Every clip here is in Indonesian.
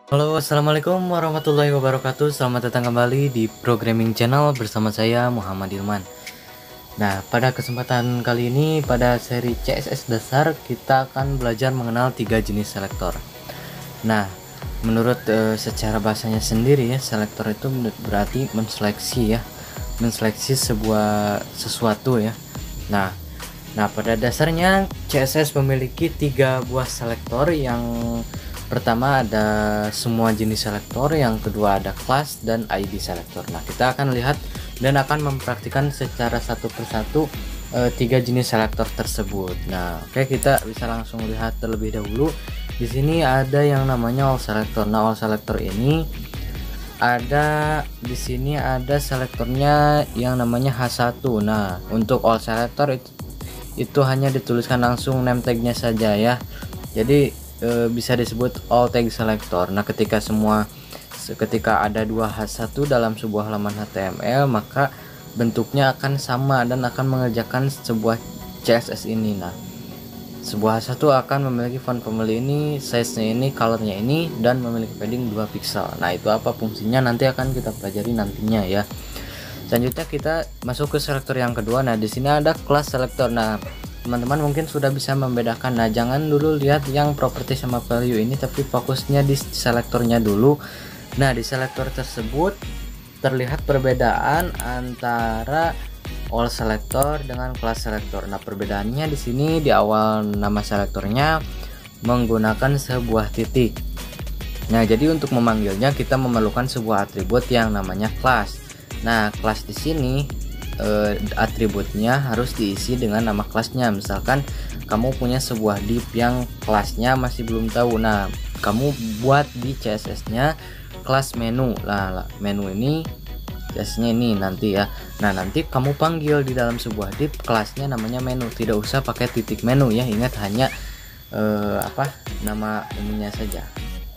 Halo, assalamualaikum warahmatullahi wabarakatuh. Selamat datang kembali di Programming Channel bersama saya Muhammad Ilman. Nah, pada kesempatan kali ini pada seri CSS dasar kita akan belajar mengenal 3 jenis selektor. Nah, menurut secara bahasanya sendiri ya, selektor itu berarti menseleksi ya, menseleksi sesuatu ya. Nah, pada dasarnya CSS memiliki 3 buah selektor. Yang pertama ada semua jenis selektor, yang kedua ada kelas dan ID selektor. Nah, kita akan lihat dan akan mempraktikkan secara satu persatu 3 jenis selektor tersebut. Nah, oke, kita bisa langsung lihat terlebih dahulu. Di sini ada yang namanya all selector. Nah, all selector ini di sini ada selektornya yang namanya H1. Nah, untuk all selector itu hanya dituliskan langsung name tagnya saja ya, jadi bisa disebut all tag selector. Nah, ketika ada 2 H1 dalam sebuah halaman HTML, maka bentuknya akan sama dan akan mengerjakan sebuah CSS ini. Nah, sebuah H1 akan memiliki font family ini, size nya ini, colornya ini, dan memiliki padding 2 pixel. Nah, itu apa fungsinya nanti akan kita pelajari nantinya ya. Selanjutnya kita masuk ke selektor yang kedua. Nah, di sini ada kelas selektor. Nah, teman-teman mungkin sudah bisa membedakan. Nah, jangan dulu lihat yang properti sama value ini, tapi fokusnya di selektornya dulu. Nah, di selektor tersebut terlihat perbedaan antara all selector dengan kelas selektor. Nah, perbedaannya di sini di awal nama selektornya menggunakan sebuah titik. Nah, jadi untuk memanggilnya kita memerlukan sebuah atribut yang namanya kelas. Nah, kelas di sini atributnya harus diisi dengan nama kelasnya. Misalkan kamu punya sebuah div yang kelasnya masih belum tahu. Nah, kamu buat di CSS-nya kelas menu. Nah, menu ini CSS-nya ini nanti ya. Nah, nanti kamu panggil di dalam sebuah div kelasnya namanya menu. Tidak usah pakai titik menu ya. Ingat hanya nama ininya saja.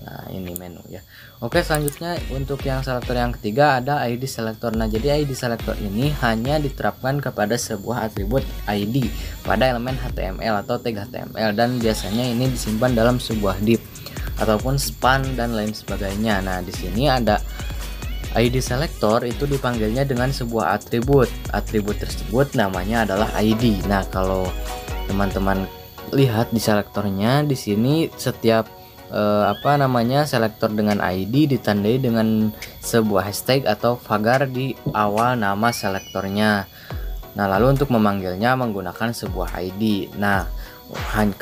Nah, ini menu ya. Oke, selanjutnya untuk yang selektor yang ketiga ada ID selektor. Nah, jadi ID selektor ini hanya diterapkan kepada sebuah atribut ID pada elemen HTML atau tag HTML, dan biasanya ini disimpan dalam sebuah div ataupun span dan lain sebagainya. Nah, di sini ada ID selektor itu dipanggilnya dengan sebuah atribut. Atribut tersebut namanya adalah ID. Nah, kalau teman-teman lihat di selektornya di sini setiap selektor dengan ID ditandai dengan sebuah hashtag atau pagar di awal nama selektornya. Nah, lalu untuk memanggilnya menggunakan sebuah ID. Nah,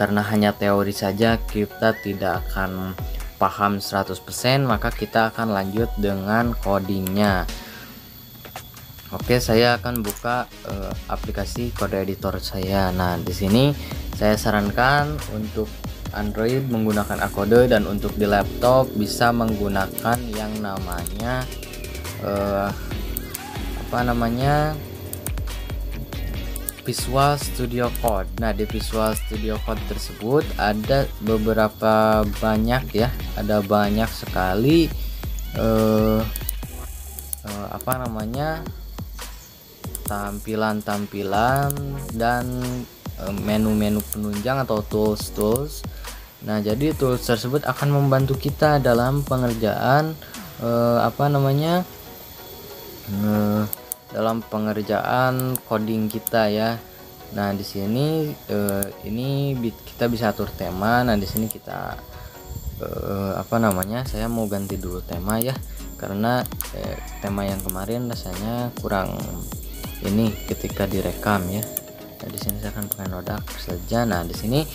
karena hanya teori saja kita tidak akan paham 100%, maka kita akan lanjut dengan codingnya. Oke, saya akan buka aplikasi kode editor saya. Nah, di sini saya sarankan untuk Android menggunakan Acode, dan untuk di laptop bisa menggunakan yang namanya Visual Studio Code. Nah, di Visual Studio Code tersebut ada beberapa banyak ya, ada banyak sekali tampilan-tampilan dan menu-menu penunjang atau tools. Nah, jadi tools tersebut akan membantu kita dalam pengerjaan dalam pengerjaan coding kita ya. Nah, di sini ini kita bisa atur tema. Nah, di sini kita saya mau ganti dulu tema ya, karena tema yang kemarin rasanya kurang ini ketika direkam ya. Nah, di sini saya akan pakai Nodak saja. Nah, di sini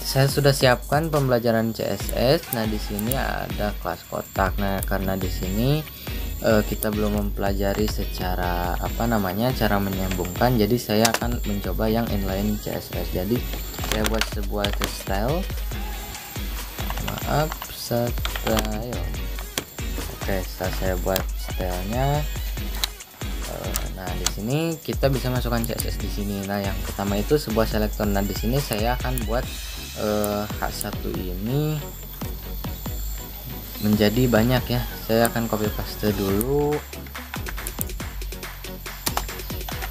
saya sudah siapkan pembelajaran CSS. Nah, di sini ada kelas kotak. Nah, karena di sini kita belum mempelajari secara cara menyambungkan, jadi saya akan mencoba yang inline CSS. Jadi saya buat sebuah style. Oke, setelah saya buat stylenya, nah di sini kita bisa masukkan CSS di sini. Nah, yang pertama itu sebuah selektor. Nah, di sini saya akan buat H1 ini menjadi banyak ya. Saya akan copy paste dulu.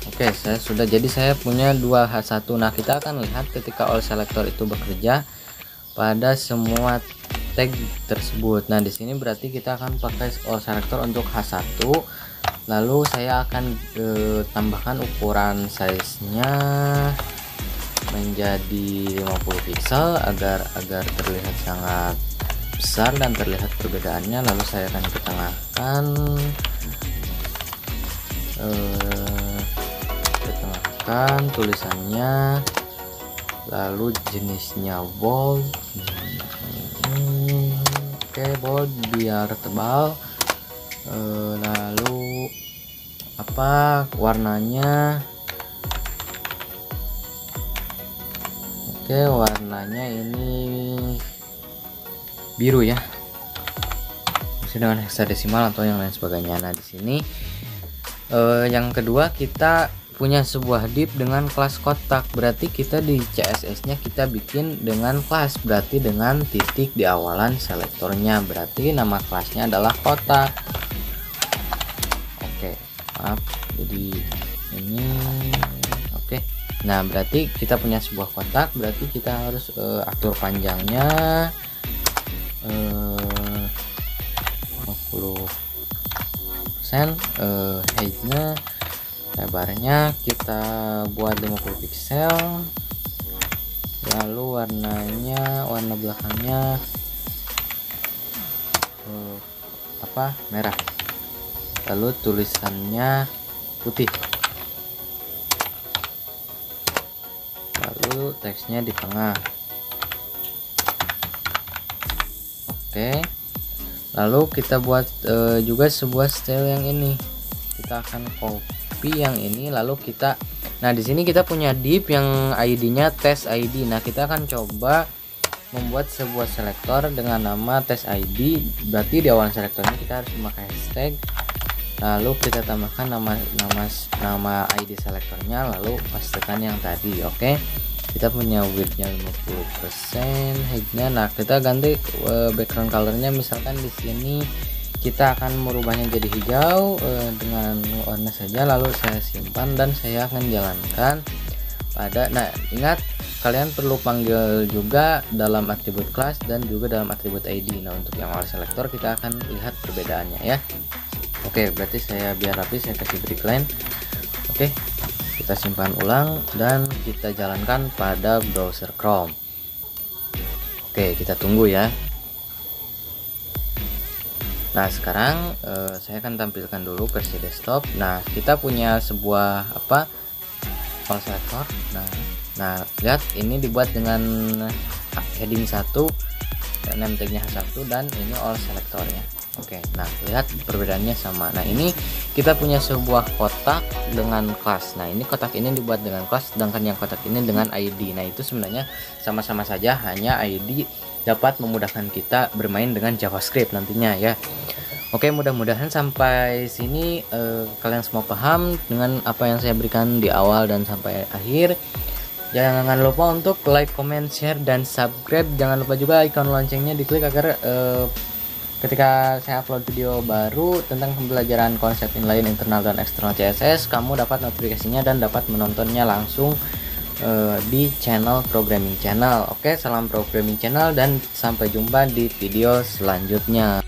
Oke, saya punya 2 H1. Nah, kita akan lihat ketika all selector itu bekerja pada semua tag tersebut. Nah, di sini berarti kita akan pakai all selector untuk H1. Lalu saya akan tambahkan ukuran size-nya menjadi 50 pixel agar terlihat sangat besar dan terlihat perbedaannya. Lalu saya akan ketengahkan tulisannya, lalu jenisnya bold. Oke, bold biar tebal. Lalu apa warnanya? Oke, warnanya ini biru ya, dengan heksadesimal atau yang lain sebagainya. Nah, di sini yang kedua kita punya sebuah div dengan kelas kotak, berarti kita di CSS nya kita bikin dengan kelas, berarti dengan titik di awalan selektornya, berarti nama kelasnya adalah kotak. Oke, maaf, jadi ini oke. Nah, berarti kita punya sebuah kotak, berarti kita harus atur panjangnya 50%, height-nya, lebarnya kita buat 50 pixel, lalu warna belakangnya merah, lalu tulisannya putih, lalu teksnya di tengah. Oke, lalu kita buat juga sebuah style yang ini, kita akan copy yang ini, lalu kita, nah di sini kita punya div yang ID-nya test ID. Nah, kita akan coba membuat sebuah selektor dengan nama test ID, berarti di awal selektornya kita harus memakai hashtag, lalu kita tambahkan nama ID selektornya, lalu pastikan yang tadi. Oke, kita punya width-nya 50%, height-nya. Nah, kita ganti background color-nya, misalkan di sini kita akan merubahnya jadi hijau dengan warna saja, lalu saya simpan dan saya akan jalankan pada, nah ingat kalian perlu panggil juga dalam atribut class dan juga dalam atribut ID. Nah, untuk yang all selector kita akan lihat perbedaannya ya. Oke, berarti saya biar rapi saya kasih break line. Oke, kita simpan ulang dan kita jalankan pada browser Chrome. Oke, kita tunggu ya. Nah, sekarang saya akan tampilkan dulu versi desktop. Nah, kita punya sebuah all selector. Nah, lihat ini dibuat dengan heading 1, name tagnya H1, dan ini all selectornya. Oke, nah lihat perbedaannya sama. Nah, ini kita punya sebuah kotak dengan kelas. Nah, ini kotak ini dibuat dengan kelas, sedangkan yang kotak ini dengan ID. Nah, itu sebenarnya sama-sama saja, hanya ID dapat memudahkan kita bermain dengan JavaScript nantinya ya. Oke, mudah-mudahan sampai sini kalian semua paham dengan apa yang saya berikan di awal dan sampai akhir. Jangan lupa untuk like, comment, share, dan subscribe. Jangan lupa juga ikon loncengnya diklik agar ketika saya upload video baru tentang pembelajaran konsep inline internal dan eksternal CSS, kamu dapat notifikasinya dan dapat menontonnya langsung di channel Programming Channel. Oke, salam Programming Channel dan sampai jumpa di video selanjutnya.